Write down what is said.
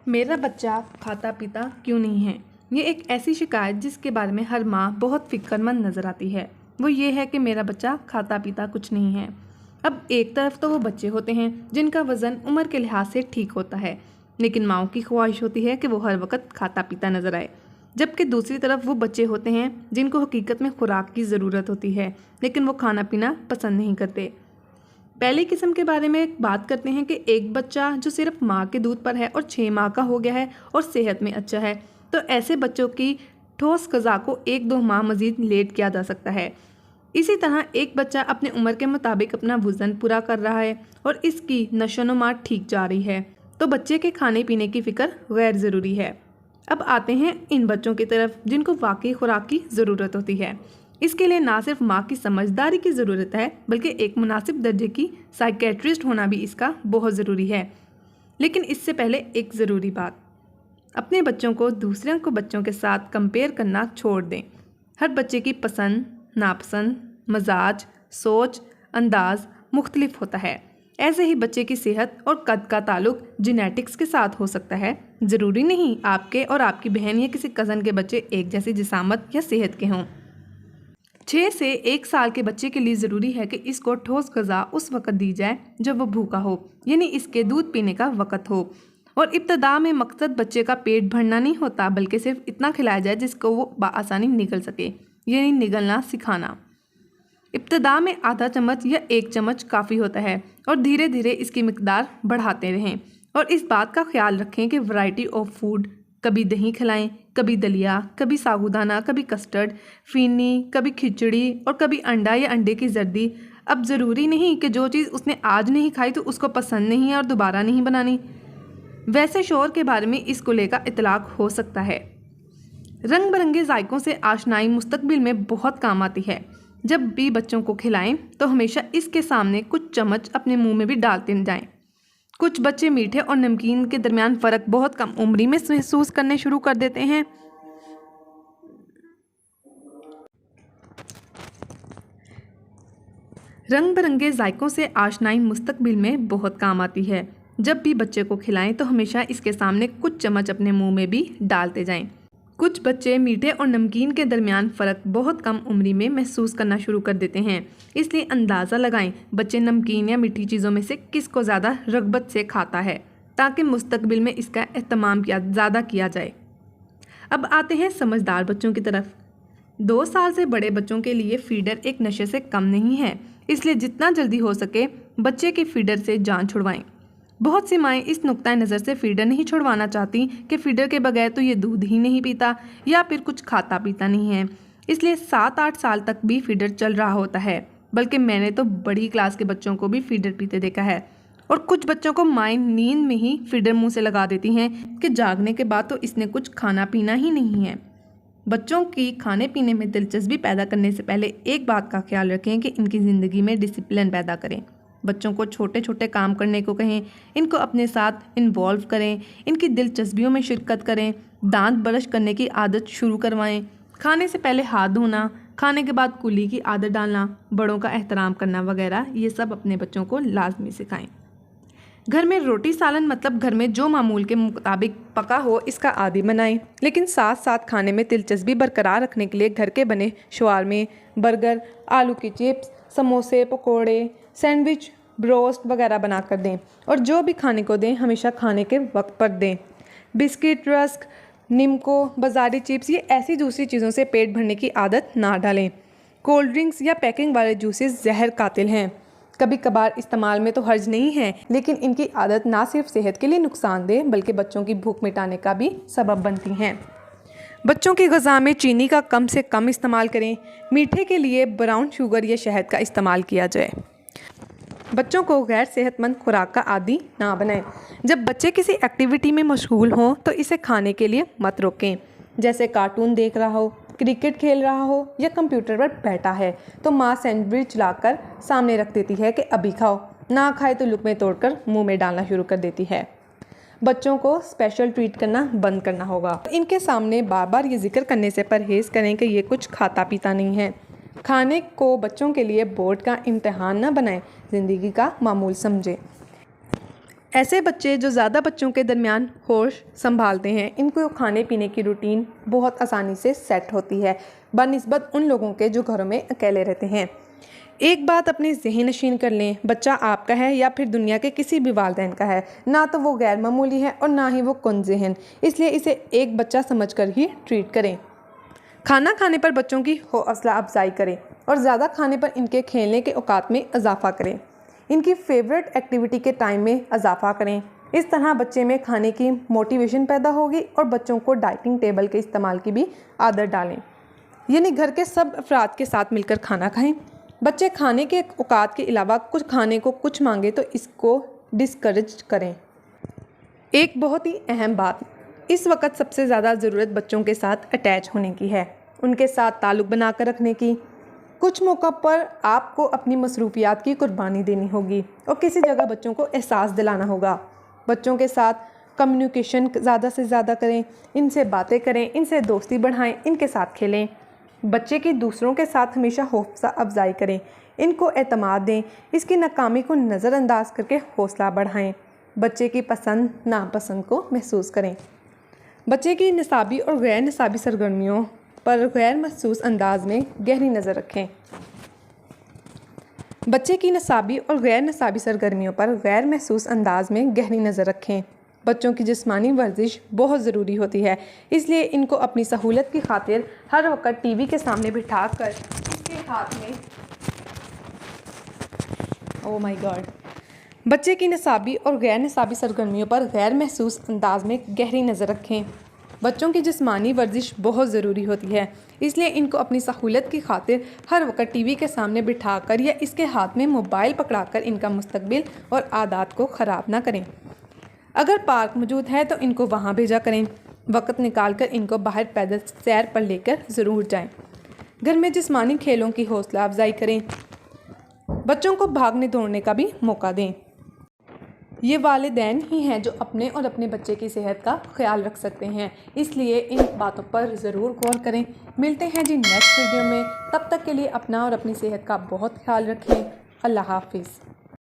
मेरा बच्चा खाता पीता क्यों नहीं है। ये एक ऐसी शिकायत जिसके बारे में हर माँ बहुत फिक्रमंद नज़र आती है। वो ये है कि मेरा बच्चा खाता पीता कुछ नहीं है। अब एक तरफ तो वो बच्चे होते हैं जिनका वज़न उम्र के लिहाज से ठीक होता है, लेकिन माँओं की ख्वाहिश होती है कि वो हर वक्त खाता पीता नज़र आए। जबकि दूसरी तरफ वो बच्चे होते हैं जिनको हकीकत में खुराक की ज़रूरत होती है, लेकिन वो खाना पीना पसंद नहीं करते। पहली किस्म के बारे में बात करते हैं कि एक बच्चा जो सिर्फ माँ के दूध पर है और 6 माह का हो गया है और सेहत में अच्छा है, तो ऐसे बच्चों की ठोस ग़िज़ा को 1-2 माह मज़ीद लेट किया जा सकता है। इसी तरह एक बच्चा अपने उम्र के मुताबिक अपना वज़न पूरा कर रहा है और इसकी नशोनुमा ठीक जा रही है, तो बच्चे के खाने पीने की फ़िक्र गैर ज़रूरी है। अब आते हैं इन बच्चों की तरफ जिनको वाकई खुराक की ज़रूरत होती है। इसके लिए ना सिर्फ माँ की समझदारी की ज़रूरत है, बल्कि एक मुनासिब दर्जे की साइकेट्रिस्ट होना भी इसका बहुत ज़रूरी है। लेकिन इससे पहले एक ज़रूरी बात, अपने बच्चों को दूसरों को बच्चों के साथ कंपेयर करना छोड़ दें। हर बच्चे की पसंद, नापसंद, मजाज, सोच, अंदाज मुख्तलिफ होता है। ऐसे ही बच्चे की सेहत और कद का ताल्लुक जेनेटिक्स के साथ हो सकता है। ज़रूरी नहीं आपके और आपकी बहन या किसी कज़न के बच्चे एक जैसी जिसामत या सेहत के हों। 6 से 1 साल के बच्चे के लिए ज़रूरी है कि इसको ठोस ग़िज़ा उस वक़्त दी जाए जब वो भूखा हो, यानी इसके दूध पीने का वक़्त हो। और इब्तदा में मकसद बच्चे का पेट भरना नहीं होता, बल्कि सिर्फ इतना खिलाया जाए जिसको वो बआसानी निगल सके, यानी निगलना सिखाना। इब्तदा में आधा चम्मच या 1 चम्मच काफ़ी होता है और धीरे धीरे इसकी मिकदार बढ़ाते रहें। और इस बात का ख्याल रखें कि वैरायटी ऑफ फूड, कभी दही खिलाएं, कभी दलिया, कभी साबूदाना, कभी कस्टर्ड, फीनी, कभी खिचड़ी और कभी अंडा या अंडे की जर्दी। अब ज़रूरी नहीं कि जो चीज़ उसने आज नहीं खाई तो उसको पसंद नहीं है और दोबारा नहीं बनानी। वैसे शोर के बारे में इस कुल्ले का इतलाक हो सकता है। रंग बिरंगे जायकों से आशनाई मुस्तकबिल में बहुत काम आती है। जब भी बच्चों को खिलाएं तो हमेशा इसके सामने कुछ चम्मच अपने मुंह में भी डालते जाएं। कुछ बच्चे मीठे और नमकीन के दरमियान फ़र्क बहुत कम उम्री में महसूस करने शुरू कर देते हैं। रंग बिरंगे जायकों से आशनाई मुस्तकबिल में बहुत काम आती है। जब भी बच्चे को खिलाएं तो हमेशा इसके सामने कुछ चम्मच अपने मुंह में भी डालते जाएं। कुछ बच्चे मीठे और नमकीन के दरमियान फ़र्क बहुत कम उम्री में महसूस करना शुरू कर देते हैं। इसलिए अंदाज़ा लगाएं बच्चे नमकीन या मीठी चीज़ों में से किसको ज़्यादा रग़बत से खाता है, ताकि मुस्तकबिल में इसका एहतमाम ज़्यादा किया जाए। अब आते हैं समझदार बच्चों की तरफ। 2 साल से बड़े बच्चों के लिए फीडर एक नशे से कम नहीं है, इसलिए जितना जल्दी हो सके बच्चे के फीडर से जान छुड़वाएं। बहुत सी माएँ इस नुक्ता नज़र से फीडर नहीं छुड़वाना चाहती कि फीडर के बगैर तो ये दूध ही नहीं पीता या फिर कुछ खाता पीता नहीं है, इसलिए 7-8 साल तक भी फीडर चल रहा होता है। बल्कि मैंने तो बड़ी क्लास के बच्चों को भी फीडर पीते देखा है। और कुछ बच्चों को माएँ नींद में ही फीडर मुँह से लगा देती हैं कि जागने के बाद तो इसने कुछ खाना पीना ही नहीं है। बच्चों की खाने पीने में दिलचस्पी पैदा करने से पहले एक बात का ख्याल रखें कि इनकी ज़िंदगी में डिसिप्लिन पैदा करें। बच्चों को छोटे छोटे काम करने को कहें, इनको अपने साथ इन्वॉल्व करें, इनकी दिलचस्पियों में शिरकत करें, दांत ब्रश करने की आदत शुरू करवाएं, खाने से पहले हाथ धोना, खाने के बाद कुल्ली की आदत डालना, बड़ों का एहतराम करना वगैरह, ये सब अपने बच्चों को लाजमी सिखाएं। घर में रोटी सालन मतलब घर में जो मामूल के मुताबिक पका हो इसका आदी बनाएं, लेकिन साथ साथ खाने में दिलचस्पी बरकरार रखने के लिए घर के बने शवारमे, बर्गर, आलू की चिप्स, समोसे, पकोड़े, सैंडविच, ब्रोस्ट वगैरह बना कर दें। और जो भी खाने को दें हमेशा खाने के वक्त पर दें। बिस्किट, रस्क, निम्को, बाज़ारी चिप्स, ये ऐसी दूसरी चीज़ों से पेट भरने की आदत ना डालें। कोल्ड ड्रिंक्स या पैकिंग वाले जूसेस जहर कातिल हैं। कभी कभार इस्तेमाल में तो हर्ज नहीं है, लेकिन इनकी आदत ना सिर्फ सेहत के लिए नुकसानदेह बल्कि बच्चों की भूख मिटाने का भी सबब बनती हैं। बच्चों की ग़िज़ा में चीनी का कम से कम इस्तेमाल करें। मीठे के लिए ब्राउन शुगर या शहद का इस्तेमाल किया जाए। बच्चों को गैर सेहतमंद खुराक का आदी ना बनाएं। जब बच्चे किसी एक्टिविटी में मशगूल हों तो इसे खाने के लिए मत रोकें। जैसे कार्टून देख रहा हो, क्रिकेट खेल रहा हो या कंप्यूटर पर बैठा है तो माँ सैंडविच लाकर सामने रख देती है कि अभी खाओ, ना खाए तो लुक़मे तोड़कर मुंह में डालना शुरू कर देती है। बच्चों को स्पेशल ट्रीट करना बंद करना होगा। इनके सामने बार बार ये जिक्र करने से परहेज़ करें कि ये कुछ खाता पीता नहीं है। खाने को बच्चों के लिए बोर्ड का इम्तिहान न बनाएं, ज़िंदगी का मामूल समझें। ऐसे बच्चे जो ज़्यादा बच्चों के दरमियान होश संभालते हैं, इनको खाने पीने की रूटीन बहुत आसानी से सेट होती है बनिस्बत उन लोगों के जो घरों में अकेले रहते हैं। एक बात अपनी ज़हन नशीन कर लें, बच्चा आपका है या फिर दुनिया के किसी भी वालिदैन का है, ना तो वो गैर मामूली है और ना ही वो कुंज़ेहन, इसलिए इसे एक बच्चा समझकर ही ट्रीट करें। खाना खाने पर बच्चों की हौसला अफजाई करें और ज़्यादा खाने पर इनके खेलने के औकात में इजाफा करें। इनकी फेवरेट एक्टिविटी के टाइम में इजाफा करें। इस तरह बच्चे में खाने की मोटिवेशन पैदा होगी और बच्चों को डाइटिंग टेबल के इस्तेमाल की भी आदत डालें, यानी घर के सब अफराद के साथ मिलकर खाना खाएं। बच्चे खाने के औकात के अलावा कुछ खाने को कुछ मांगे तो इसको डिस्करेज करें। एक बहुत ही अहम बात, इस वक्त सबसे ज़्यादा ज़रूरत बच्चों के साथ अटैच होने की है, उनके साथ ताल्लुक़ बनाकर रखने की। कुछ मौक़ा पर आपको अपनी मसरूफियात की कुर्बानी देनी होगी और किसी जगह बच्चों को एहसास दिलाना होगा। बच्चों के साथ कम्युनिकेशन ज़्यादा से ज़्यादा करें, इनसे बातें करें, इनसे दोस्ती बढ़ाएं, इनके साथ खेलें। बच्चे की दूसरों के साथ हमेशा हौसला अफजाई करें, इनको एतमाद दें, इसकी नाकामी को नज़रअंदाज करके हौसला बढ़ाएं। बच्चे की पसंद नापसंद को महसूस करें। बच्चे की निसाबी और गैर निसाबी सरगर्मियों पर गैर महसूस अंदाज में गहरी नज़र रखें। बच्चे की निसाबी और गैर निसाबी सरगर्मियों पर गैर महसूस अंदाज में गहरी नज़र रखें। बच्चों की जिस्मानी वर्जिश बहुत ज़रूरी होती है, इसलिए इनको अपनी सहूलत की खातिर हर वक्त टीवी के सामने बिठा कर इसके हाथ में ओह माय गॉड। बच्चे की निसाबी और गैर निसाबी सरगर्मियों पर गैर महसूस अंदाज में गहरी नज़र रखें। बच्चों की जिस्मानी वर्जिश बहुत ज़रूरी होती है, इसलिए इनको अपनी सहूलत की खातिर हर वक्त टीवी के सामने बिठाकर या इसके हाथ में मोबाइल पकड़ाकर इनका मुस्तकबिल और आदत को ख़राब ना करें। अगर पार्क मौजूद है तो इनको वहाँ भेजा करें। वक्त निकाल कर इनको बाहर पैदल सैर पर लेकर ज़रूर जाएं। घर में जिस्मानी खेलों की हौसला अफजाई करें। बच्चों को भागने दौड़ने का भी मौका दें। ये वालिदैन ही हैं जो अपने और अपने बच्चे की सेहत का ख्याल रख सकते हैं, इसलिए इन बातों पर ज़रूर गौर करें। मिलते हैं जी नेक्स्ट वीडियो में, तब तक के लिए अपना और अपनी सेहत का बहुत ख्याल रखें। अल्लाह हाफिज़।